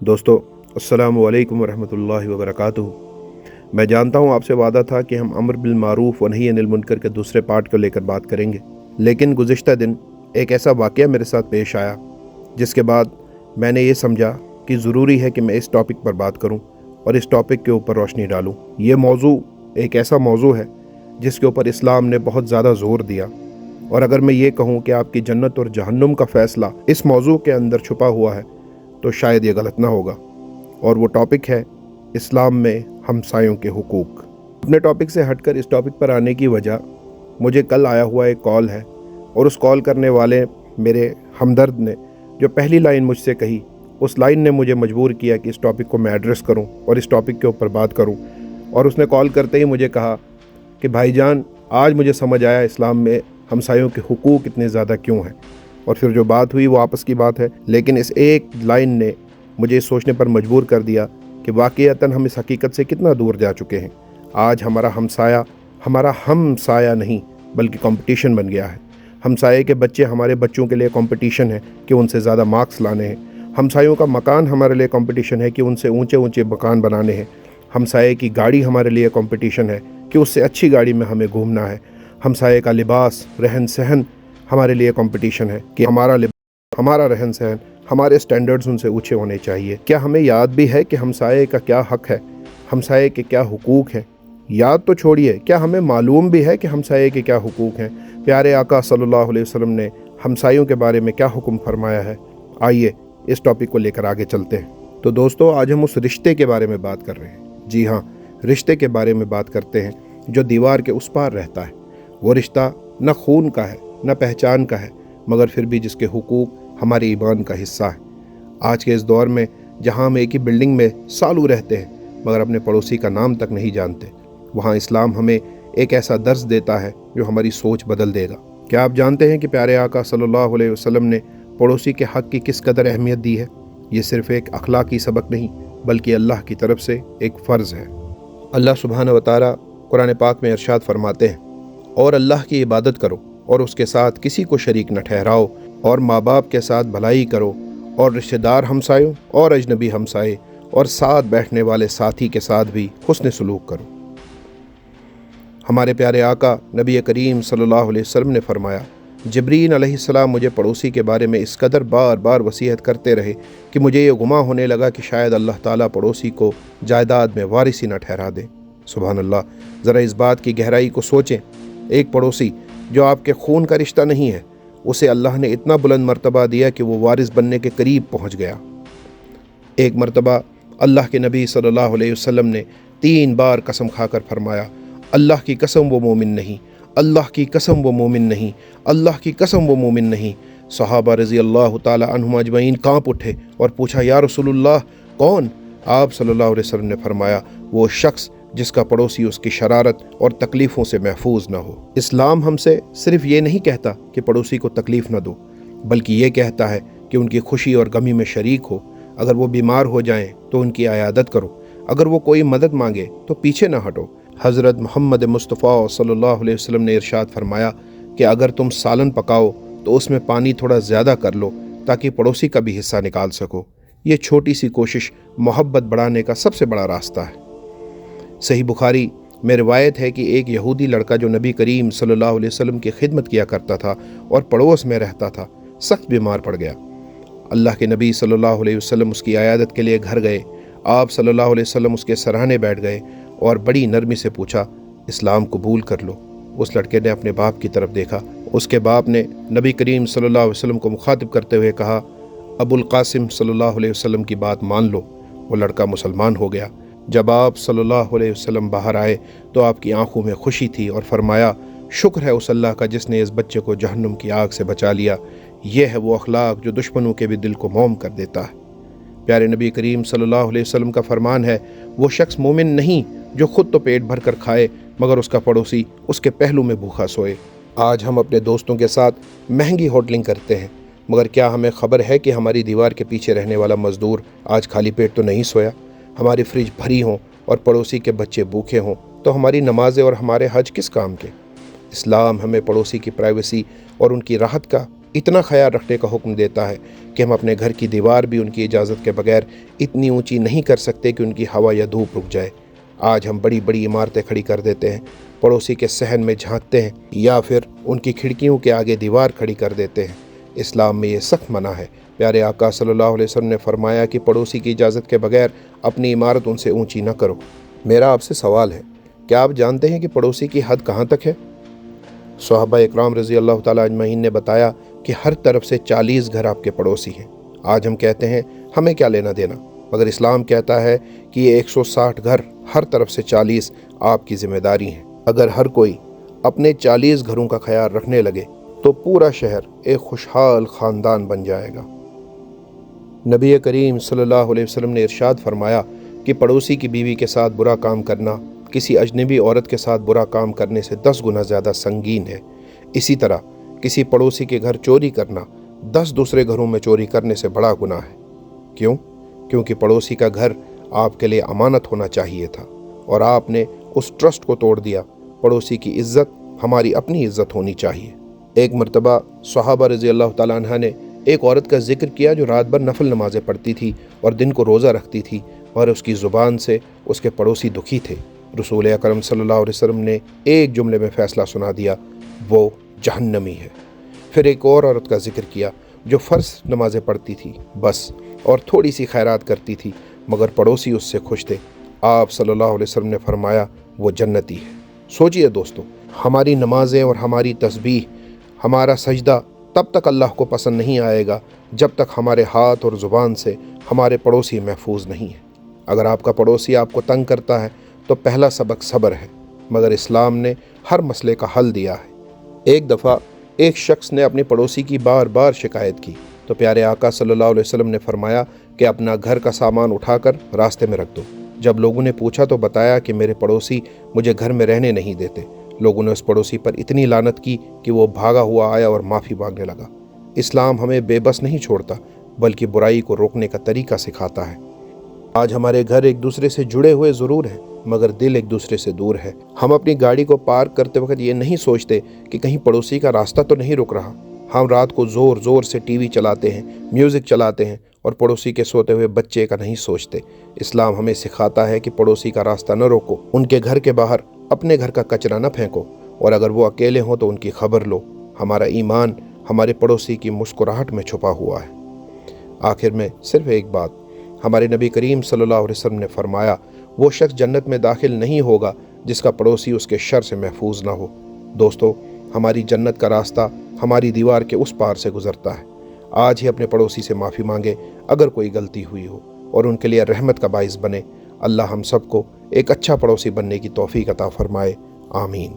दोस्तों, अस्सलामु अलैकुम वरहमतुल्लाहि वबरकातुहू। मैं जानता हूँ आपसे वादा था कि हम अम्र बिल मारूफ व नही अनिल मुनकर के दूसरे पार्ट को लेकर बात करेंगे, लेकिन गुज़िश्ता दिन एक ऐसा वाक़या मेरे साथ पेश आया जिसके बाद मैंने ये समझा कि ज़रूरी है कि मैं इस टॉपिक पर बात करूँ और इस टॉपिक के ऊपर रोशनी डालूँ। ये मौजू एक ऐसा मौजू है जिसके ऊपर इस्लाम ने बहुत ज़्यादा ज़ोर दिया, और अगर मैं ये कहूँ कि आपकी जन्नत और जहन्नुम का फ़ैसला इस मौजू के अंदर छुपा हुआ है तो शायद ये गलत ना होगा। और वो टॉपिक है इस्लाम में हमसायों के हुकूक। अपने टॉपिक से हटकर इस टॉपिक पर आने की वजह मुझे कल आया हुआ एक कॉल है, और उस कॉल करने वाले मेरे हमदर्द ने जो पहली लाइन मुझसे कही, उस लाइन ने मुझे मजबूर किया कि इस टॉपिक को मैं एड्रेस करूं और इस टॉपिक के ऊपर बात करूं। और उसने कॉल करते ही मुझे कहा कि भाईजान, आज मुझे समझ आया इस्लाम में हमसायों के हुकूक इतने ज़्यादा क्यों हैं। और फिर जो बात हुई वो आपस की बात है, लेकिन इस एक लाइन ने मुझे सोचने पर मजबूर कर दिया कि वाक़ईतन हम इस हकीकत से कितना दूर जा चुके हैं। आज हमारा हमसाया हमारा हमसाया नहीं बल्कि कंपटीशन बन गया है। हमसाये के बच्चे हमारे बच्चों के लिए कंपटीशन है कि उनसे ज़्यादा मार्क्स लाने हैं। हमसायों का मकान हमारे लिए कंपटीशन है कि उनसे ऊंचे ऊंचे मकान बनाने हैं। हमसाये की गाड़ी हमारे लिए कंपटीशन है कि उससे अच्छी गाड़ी में हमें घूमना है। हमसाये का लिबास, रहन सहन हमारे लिए कंपटीशन है कि हमारा रहन सहन, हमारे स्टैंडर्ड्स उनसे ऊंचे होने चाहिए। क्या हमें याद भी है कि हमसाये का क्या हक है, हमसाये के क्या हुकूक हैं? याद तो छोड़िए, क्या हमें मालूम भी है कि हमसाये के क्या हुकूक हैं? प्यारे आका सल्लल्लाहु अलैहि वसल्लम ने हमसायों के बारे में क्या हुक्म फरमाया है? आइए इस टॉपिक को लेकर आगे चलते हैं। तो दोस्तों, आज हम उस रिश्ते के बारे में बात कर रहे हैं। जी हाँ, रिश्ते के बारे में बात करते हैं जो दीवार के उस पार रहता है। वो रिश्ता न खून का है न पहचान का है, मगर फिर भी जिसके हुकूक हमारे ईमान का हिस्सा है। आज के इस दौर में जहाँ हम एक ही बिल्डिंग में सालों रहते हैं मगर अपने पड़ोसी का नाम तक नहीं जानते, वहाँ इस्लाम हमें एक ऐसा दर्स देता है जो हमारी सोच बदल देगा। क्या आप जानते हैं कि प्यारे आका सल्लल्लाहु अलैहि वसल्लम ने पड़ोसी के हक़ की किस कदर अहमियत दी है? ये सिर्फ़ एक अखलाकी सबक नहीं बल्कि अल्लाह की तरफ से एक फ़र्ज़ है। अल्लाह सुब्हानहू व तआला कुरान पाक में इरशाद फरमाते हैं, और अल्लाह की इबादत करो और उसके साथ किसी को शरीक न ठहराओ, और माँ बाप के साथ भलाई करो, और रिश्तेदार हमसायों और अजनबी हमसाए और साथ बैठने वाले साथी के साथ भी हुस्न सलूक करो। हमारे प्यारे आका नबी करीम सल्लल्लाहु अलैहि वसल्लम ने फरमाया, जिब्रील अलैहिस्सलाम मुझे पड़ोसी के बारे में इस कदर बार बार वसीयत करते रहे कि मुझे ये गुमा होने लगा कि शायद अल्लाह ताला पड़ोसी को जायदाद में वारिस ही न ठहरा दे। सुभान अल्लाह, ज़रा इस बात की गहराई को सोचें। एक पड़ोसी जो आपके खून का रिश्ता नहीं है, उसे अल्लाह ने इतना बुलंद मर्तबा दिया कि वो वारिस बनने के करीब पहुंच गया। एक मर्तबा अल्लाह के नबी सल्लल्लाहु अलैहि वसल्लम ने 3 बार कसम खाकर फरमाया, अल्लाह की कसम वो मोमिन नहीं, अल्लाह की कसम वो मोमिन नहीं, अल्लाह की कसम वो मोमिन नहीं। सहाबा रज़ी अल्लाह ताला अन्हुम अजमईन काँप उठे और पूछा, या रसूलुल्लाह, कौन? आप सल्लल्लाहु अलैहि वसल्लम ने फरमाया, वो शख्स जिसका पड़ोसी उसकी शरारत और तकलीफ़ों से महफूज ना हो। इस्लाम हमसे सिर्फ ये नहीं कहता कि पड़ोसी को तकलीफ़ न दो, बल्कि ये कहता है कि उनकी खुशी और गमी में शरीक हो। अगर वो बीमार हो जाएं तो उनकी आयादत करो, अगर वो कोई मदद मांगे तो पीछे ना हटो। हज़रत मोहम्मद मुस्तफ़ा सल्लल्लाहु अलैहि वसल्लम ने इरशाद फरमाया कि अगर तुम सालन पकाओ तो उसमें पानी थोड़ा ज़्यादा कर लो ताकि पड़ोसी का भी हिस्सा निकाल सको। ये छोटी सी कोशिश मोहब्बत बढ़ाने का सबसे बड़ा रास्ता है। सही बुखारी में रिवायत है कि एक यहूदी लड़का जो नबी करीम सल्लल्लाहु अलैहि वसल्लम की खिदमत किया करता था और पड़ोस में रहता था, सख्त बीमार पड़ गया। अल्लाह के नबी सल्लल्लाहु अलैहि वसल्लम उसकी आयादत के लिए घर गए। आप सल्लल्लाहु अलैहि वसल्लम उसके सराहने बैठ गए और बड़ी नरमी से पूछा, इस्लाम कबूल कर लो। उस लड़के ने अपने बाप की तरफ देखा। उसके बाप ने नबी करीम सल्लल्लाहु अलैहि वसल्लम को मुखातिब करते हुए कहा, अबुल कासिम सल्लल्लाहु अलैहि वसल्लम की बात मान लो। वो लड़का मुसलमान हो गया। जब आप सल्लल्लाहु अलैहि वसल्लम बाहर आए तो आपकी आंखों में खुशी थी और फरमाया, शुक्र है उस अल्लाह का जिसने इस बच्चे को जहन्नुम की आग से बचा लिया। यह है वो अखलाक जो दुश्मनों के भी दिल को मौम कर देता है। प्यारे नबी करीम सल्लल्लाहु अलैहि वसल्लम का फरमान है, वो शख्स मोमिन नहीं जो खुद तो पेट भर कर खाए मगर उसका पड़ोसी उसके पहलू में भूखा सोए। आज हम अपने दोस्तों के साथ महंगी होटलिंग करते हैं, मगर क्या हमें खबर है कि हमारी दीवार के पीछे रहने वाला मज़दूर आज खाली पेट तो नहीं सोया? हमारी फ्रिज भरी हों और पड़ोसी के बच्चे भूखे हों तो हमारी नमाज़ें और हमारे हज किस काम के? इस्लाम हमें पड़ोसी की प्राइवेसी और उनकी राहत का इतना ख्याल रखने का हुक्म देता है कि हम अपने घर की दीवार भी उनकी इजाज़त के बगैर इतनी ऊंची नहीं कर सकते कि उनकी हवा या धूप रुक जाए। आज हम बड़ी बड़ी इमारतें खड़ी कर देते हैं, पड़ोसी के सहन में झांकते हैं या फिर उनकी खिड़कियों के आगे दीवार खड़ी कर देते हैं। इस्लाम में ये सख्त मना है। प्यारे आका सल्लल्लाहु अलैहि वसल्लम ने फरमाया कि पड़ोसी की इजाज़त के बगैर अपनी इमारत उनसे ऊंची न करो। मेरा आपसे सवाल है, क्या आप जानते हैं कि पड़ोसी की हद कहाँ तक है? सहाबा इकराम रज़ी अल्लाह ताला अजमईन ने बताया कि हर तरफ से 40 घर आपके पड़ोसी हैं। आज हम कहते हैं हमें क्या लेना देना, मगर इस्लाम कहता है कि ये 160 घर, हर तरफ से 40 आपकी जिम्मेदारी हैं। अगर हर कोई अपने 40 घरों का ख्याल रखने लगे तो पूरा शहर एक खुशहाल ख़ानदान बन जाएगा। नबी करीम सल्लल्लाहु अलैहि वसल्लम ने इरशाद फरमाया कि पड़ोसी की बीवी के साथ बुरा काम करना किसी अजनबी औरत के साथ बुरा काम करने से 10 गुना ज़्यादा संगीन है। इसी तरह किसी पड़ोसी के घर चोरी करना 10 दूसरे घरों में चोरी करने से बड़ा गुनाह है। क्यों? क्योंकि पड़ोसी का घर आपके लिए अमानत होना चाहिए था और आपने उस ट्रस्ट को तोड़ दिया। पड़ोसी की इज्जत हमारी अपनी इज्जत होनी चाहिए। एक मरतबा सहाबा रज़ी अल्लाह ताला अन्हा ने एक औरत का जिक्र किया जो रात भर नफल नमाज़ें पढ़ती थी और दिन को रोज़ा रखती थी, और उसकी ज़ुबान से उसके पड़ोसी दुखी थे। रसूल अकरम सल्लल्लाहु अलैहि वसल्लम ने एक जुमले में फ़ैसला सुना दिया, वो जहन्नमी है। फिर एक और औरत का जिक्र किया जो फ़र्ज़ नमाज़ें पढ़ती थी बस, और थोड़ी सी खैरात करती थी, मगर पड़ोसी उससे खुश थे। आप सल्लल्लाहु अलैहि वसल्लम ने फरमाया वो जन्नती है। सोचिए दोस्तों, हमारी नमाज़ें और हमारी तस्बीह, हमारा सजदा तब तक अल्लाह को पसंद नहीं आएगा जब तक हमारे हाथ और ज़ुबान से हमारे पड़ोसी महफूज नहीं है। अगर आपका पड़ोसी आपको तंग करता है तो पहला सबक सब्र है, मगर इस्लाम ने हर मसले का हल दिया है। एक दफ़ा एक शख्स ने अपने पड़ोसी की बार बार शिकायत की तो प्यारे आका सल्लल्लाहु अलैहि वसल्लम ने फरमाया कि अपना घर का सामान उठाकर रास्ते में रख दो। जब लोगों ने पूछा तो बताया कि मेरे पड़ोसी मुझे घर में रहने नहीं देते। लोगों ने उस पड़ोसी पर इतनी लानत की कि वो भागा हुआ आया और माफ़ी मांगने लगा। इस्लाम हमें बेबस नहीं छोड़ता, बल्कि बुराई को रोकने का तरीका सिखाता है। आज हमारे घर एक दूसरे से जुड़े हुए ज़रूर हैं, मगर दिल एक दूसरे से दूर है। हम अपनी गाड़ी को पार्क करते वक्त ये नहीं सोचते कि कहीं पड़ोसी का रास्ता तो नहीं रुक रहा। हम रात को ज़ोर ज़ोर से टीवी चलाते हैं, म्यूज़िक चलाते हैं, और पड़ोसी के सोते हुए बच्चे का नहीं सोचते। इस्लाम हमें सिखाता है कि पड़ोसी का रास्ता न रोको, उनके घर के बाहर अपने घर का कचरा न फेंको, और अगर वो अकेले हों तो उनकी खबर लो। हमारा ईमान हमारे पड़ोसी की मुस्कुराहट में छुपा हुआ है। आखिर में सिर्फ एक बात, हमारे नबी करीम सल्लल्लाहु अलैहि वसल्लम ने फरमाया, वो शख्स जन्नत में दाखिल नहीं होगा जिसका पड़ोसी उसके शर से महफूज ना हो। दोस्तों, हमारी जन्नत का रास्ता हमारी दीवार के उस पार से गुजरता है। आज ही अपने पड़ोसी से माफ़ी मांगे अगर कोई गलती हुई हो, और उनके लिए रहमत का बाइस बने। अल्लाह हम सबको एक अच्छा पड़ोसी बनने की तौफीक अता फरमाए। आमीन।